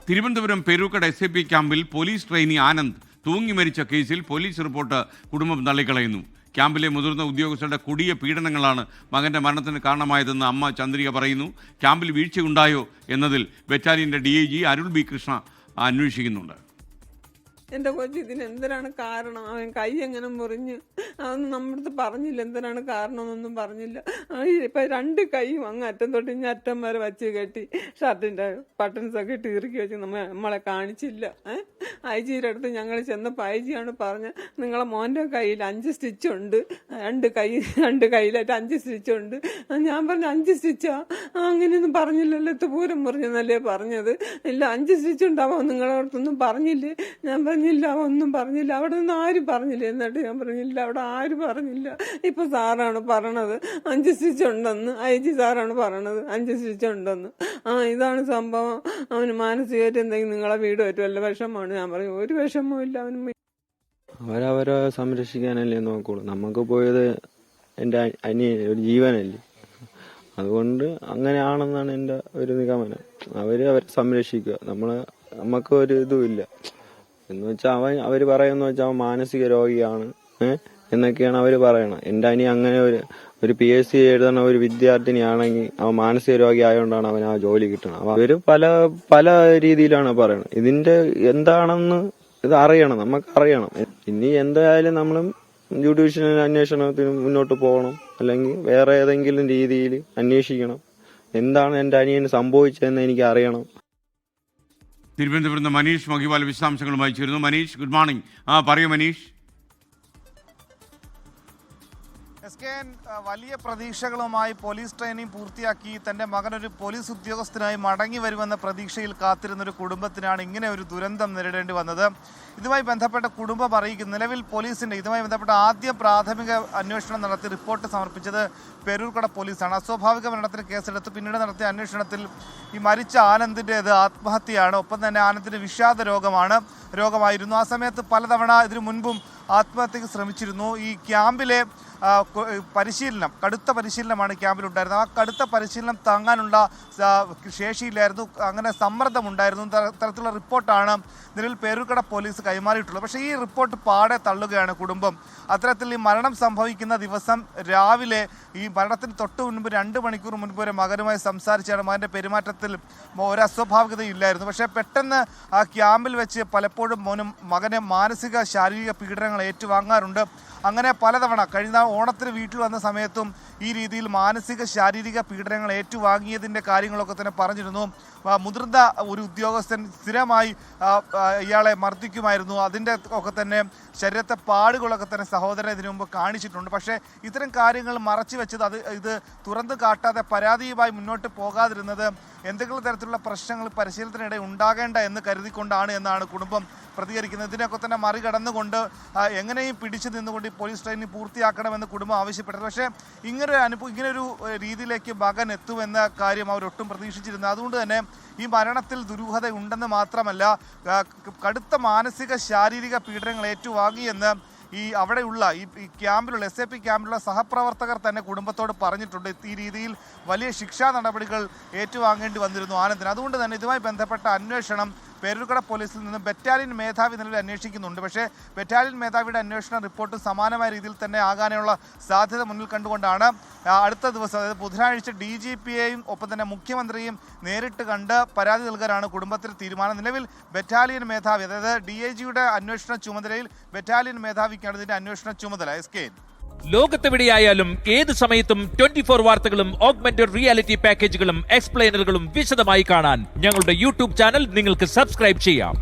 Thiruvananthapuram Peroorkada SAP ക്യാമ്പിൽ police trainee Anand തൂങ്ങി മരിച്ച കേസിൽ പോലീസ് റിപ്പോർട്ട് കുടുംബം തള്ളിക്കളയുന്നു. ക്യാമ്പിലെ മുതിർന്ന ഉദ്യോഗസ്ഥരുടെ കൊടിയ പീഡനങ്ങളാണ് മകന്റെ മരണത്തിന് കാരണമായതെന്ന് അമ്മ ചന്ദ്രിക പറയുന്നു. ക്യാമ്പിൽ വീഴ്ചയുണ്ടായോ എന്നതിൽ ബറ്റാലിയന്റെ DIG അരുൾ ബി കൃഷ്ണ അന്വേഷിക്കുന്നുണ്ട്. എൻ്റെ കൊച്ചു ഇതിന് എന്തിനാണ് കാരണം, അവൻ കൈ എങ്ങനെ മുറിഞ്ഞ് അതൊന്നും നമ്മുടെ അടുത്ത് പറഞ്ഞില്ല. എന്തിനാണ് കാരണമെന്നൊന്നും പറഞ്ഞില്ല. ഇപ്പം 2 കൈയും അങ്ങ് അറ്റം തൊട്ട് ഇനി അറ്റം വരെ വച്ച് കെട്ടി ഷർട്ടിൻ്റെ ബട്ടൺസൊക്കെ ഇട്ട് ഇറുക്കി വെച്ച് നമ്മളെ കാണിച്ചില്ല. IG-യുടെ അടുത്ത് ഞങ്ങൾ ചെന്നപ്പോൾ IG-ആണ് പറഞ്ഞത്, നിങ്ങളെ മോൻ്റെ കയ്യിൽ 5 സ്റ്റിച്ചുണ്ട്, 2 കയ്യിലായിട്ട് 5 സ്റ്റിച്ചുണ്ട്. ഞാൻ പറഞ്ഞു 5 സ്റ്റിച്ചാ? അങ്ങനെയൊന്നും പറഞ്ഞില്ലല്ലോ, പൂരം മുറിഞ്ഞെന്നല്ലേ പറഞ്ഞത്. ഇല്ല 5 സ്റ്റിച്ച് ഉണ്ടാവോ, നിങ്ങളുടെ അടുത്തൊന്നും പറഞ്ഞില്ലേ? ഞാൻ പറഞ്ഞില്ല, ഒന്നും പറഞ്ഞില്ല, അവിടെ നിന്ന് ആരും പറഞ്ഞില്ല. എന്നിട്ട് ഞാൻ പറഞ്ഞില്ല, അവിടെ ആരും പറഞ്ഞില്ല. ഇപ്പൊ സാറാണ് പറയണത് 5 സ്റ്റിച്ച് ഉണ്ടെന്ന്. IG സാറാണ് പറയണത് 5 സ്റ്റിച്ച് ഉണ്ടെന്ന്. ഇതാണ് സംഭവം. അവന് മാനസികമായിട്ട് എന്തെങ്കിലും നിങ്ങളെ വീട് പറ്റുമല്ല വിഷമമാണ്. ഞാൻ പറയും ഒരു വിഷമവും ഇല്ല. അവരവരെ സംരക്ഷിക്കാനല്ലേ നോക്കുള്ളൂ. നമുക്ക് പോയത് എൻ്റെ ഒരു ജീവനല്ലേ, അതുകൊണ്ട് അങ്ങനെയാണെന്നാണ് എൻ്റെ ഒരു നിഗമനം. അവരെ സംരക്ഷിക്കുക, നമുക്ക് ഒരു ഇതുമില്ല എന്ന് വെച്ചാൽ അവര് പറയുന്ന വെച്ചാൽ അവൻ മാനസിക രോഗിയാണ് എന്നൊക്കെയാണ് അവര് പറയണത്. എൻ്റെ അനി അങ്ങനെ ഒരു PSC എഴുതുന്ന ഒരു വിദ്യാർത്ഥിനിയാണെങ്കിൽ അവൻ മാനസിക രോഗി ആയതുകൊണ്ടാണ് അവൻ ആ ജോലി കിട്ടണം. അവര് പല രീതിയിലാണ് പറയണത്. ഇതിന്റെ എന്താണെന്ന് ഇത് അറിയണം, നമുക്കറിയണം. ഇനി എന്തായാലും നമ്മളും ജുഡീഷ്യൽ അന്വേഷണത്തിന് മുന്നോട്ട് പോകണം, അല്ലെങ്കിൽ വേറെ ഏതെങ്കിലും രീതിയിൽ അന്വേഷിക്കണം. എന്താണ് എൻ്റെ അനിയന് സംഭവിച്ചതെന്ന് എനിക്ക് അറിയണം. തിരുവനന്തപുരത്ത് മനീഷ് മഹിവാൽ വിശദാംശങ്ങളുമായി ചേരുന്നു. Manish, good morning. പറയൂ മനീഷ്. വലിയ പ്രതീക്ഷകളുമായി പോലീസ് ട്രെയിനിങ് പൂർത്തിയാക്കി തന്റെ മകനൊരു പോലീസ് ഉദ്യോഗസ്ഥനായി മടങ്ങി വരുമെന്ന പ്രതീക്ഷയിൽ കാത്തിരുന്നൊരു കുടുംബത്തിനാണ് ഇങ്ങനെ ഒരു ദുരന്തം നേരിടേണ്ടി വന്നത്. ഇതുമായി ബന്ധപ്പെട്ട കുടുംബം അറിയിക്കും. നിലവിൽ പോലീസിന്റെ ഇതുമായി ബന്ധപ്പെട്ട ആദ്യ പ്രാഥമിക അന്വേഷണം നടത്തി റിപ്പോർട്ട് സമർപ്പിച്ചത് പേരൂർക്കട പോലീസാണ്. അസ്വാഭാവിക മരണത്തിന് കേസെടുത്ത് പിന്നീട് നടത്തിയ അന്വേഷണത്തിൽ ഈ മരിച്ച ആനന്ദിൻ്റേത് ആത്മഹത്യയാണ്. ഒപ്പം തന്നെ ആനന്ദിന് വിഷാദ രോഗമായിരുന്നു. ആ സമയത്ത് പലതവണ ഇതിനു മുൻപും ആത്മഹത്യക്ക് ശ്രമിച്ചിരുന്നു. ഈ ക്യാമ്പിലെ കടുത്ത പരിശീലനമാണ് ക്യാമ്പിലുണ്ടായിരുന്നത്. ആ കടുത്ത പരിശീലനം താങ്ങാനുള്ള ശേഷിയില്ലായിരുന്നു, അങ്ങനെ സമ്മർദ്ദമുണ്ടായിരുന്നു. തരത്തിലുള്ള റിപ്പോർട്ടാണ് നിലവിൽ പേരൂർക്കട പോലീസ് കൈമാറിയിട്ടുള്ളത്. പക്ഷേ ഈ റിപ്പോർട്ട് പാടെ തള്ളുകയാണ് കുടുംബം. അത്തരത്തിൽ ഈ മരണം സംഭവിക്കുന്ന ദിവസം രാവിലെ ഈ മരണത്തിന് തൊട്ട് മുൻപ് 2 മണിക്കൂർ മുൻപ് വരെ മകനുമായി സംസാരിച്ചാണ്. മകൻ്റെ പെരുമാറ്റത്തിൽ ഒരു അസ്വാഭാവികതയില്ലായിരുന്നു. പക്ഷേ പെട്ടെന്ന് ആ ക്യാമ്പിൽ വെച്ച് പലപ്പോഴും മകനെ മാനസിക ശാരീരിക പീഡനങ്ങൾ ഏറ്റുവാങ്ങാറുണ്ട്. അങ്ങനെ പലതവണ കഴിഞ്ഞ ഓണത്തിന് വീട്ടിൽ വന്ന സമയത്തും ഈ രീതിയിൽ മാനസിക ശാരീരിക പീഡനങ്ങൾ ഏറ്റുവാങ്ങിയതിൻ്റെ കാര്യങ്ങളൊക്കെ തന്നെ പറഞ്ഞിരുന്നു. മുതിർന്ന ഒരു ഉദ്യോഗസ്ഥൻ സ്ഥിരമായി ഇയാളെ മർദ്ദിക്കുമായിരുന്നു. അതിൻ്റെ ഒക്കെ തന്നെ ശരീരത്തെ പാടുകളൊക്കെ തന്നെ സഹോദരൻ ഇതിനു മുമ്പ് കാണിച്ചിട്ടുണ്ട്. പക്ഷേ ഇത്തരം കാര്യങ്ങൾ മറച്ചു വെച്ചത് ഇത് തുറന്നു കാട്ടാതെ പരാതിയുമായി മുന്നോട്ട് പോകാതിരുന്നത് എന്തെങ്കിലും തരത്തിലുള്ള പ്രശ്നങ്ങൾ പരിശീലനത്തിനിടെ ഉണ്ടാകേണ്ട എന്ന് കരുതിക്കൊണ്ടാണ് എന്നാണ് കുടുംബം പ്രതികരിക്കുന്നത്. ഇതിനൊക്കെ തന്നെ മറികടന്നുകൊണ്ട് എങ്ങനെയും പിടിച്ചു നിന്നുകൊണ്ട് ഈ പോലീസ് ട്രെയിനിങ് പൂർത്തിയാക്കണമെന്ന് കുടുംബം ആവശ്യപ്പെട്ടത്. പക്ഷേ ഇങ്ങനൊരു രീതിയിലേക്ക് മകൻ എത്തുമെന്ന കാര്യം അവരൊട്ടും പ്രതീക്ഷിച്ചിരുന്നു. അതുകൊണ്ട് തന്നെ ഈ മരണത്തിൽ ദുരൂഹത ഉണ്ടെന്ന് മാത്രമല്ല, കടുത്ത മാനസിക ശാരീരിക പീഡനങ്ങൾ ഏറ്റുവാങ്ങിയെന്ന് അവിടെയുള്ള ഈ ക്യാമ്പിലുള്ള SAP ക്യാമ്പിലുള്ള സഹപ്രവർത്തകർ തന്നെ കുടുംബത്തോട് പറഞ്ഞിട്ടുണ്ട്. ഈ രീതിയിൽ വലിയ ശിക്ഷാ നടപടികൾ ഏറ്റുവാങ്ങേണ്ടി വന്നിരുന്നു ആനന്ദിന്. അതുകൊണ്ട് തന്നെ ഇതുമായി ബന്ധപ്പെട്ട അന്വേഷണം പേരൂർക്കട പോലീസിൽ നിന്ന് ബറ്റാലിയൻ മേധാവി നിലവിൽ അന്വേഷിക്കുന്നുണ്ട്. പക്ഷേ ബറ്റാലിയൻ മേധാവിയുടെ അന്വേഷണ റിപ്പോർട്ട് സമാനമായ രീതിയിൽ തന്നെ ആകാനുള്ള സാധ്യത മുന്നിൽ കണ്ടുകൊണ്ടാണ് അടുത്ത ദിവസം, അതായത് ബുധനാഴ്ച DGPയെയും ഒപ്പം തന്നെ മുഖ്യമന്ത്രിയും നേരിട്ട് കണ്ട് പരാതി നൽകാനാണ് കുടുംബത്തിന് തീരുമാനം. നിലവിൽ ബറ്റാലിയൻ മേധാവി, അതായത് DIGയുടെ അന്വേഷണ ചുമതലയിൽ ബറ്റാലിയൻ മേധാവിക്കാണ് ഇതിന്റെ അന്വേഷണ ചുമതല. ലോകത്തെവിടെയായാലും ഏത് സമയത്തും 24 വാർത്തകളും ഓഗ്മെന്റഡ് റിയാലിറ്റി പാക്കേജുകളും എക്സ്പ്ലെയിനറുകളും വിശദമായി കാണാൻ ഞങ്ങളുടെ YouTube ചാനൽ നിങ്ങൾക്ക് സബ്സ്ക്രൈബ് ചെയ്യാം.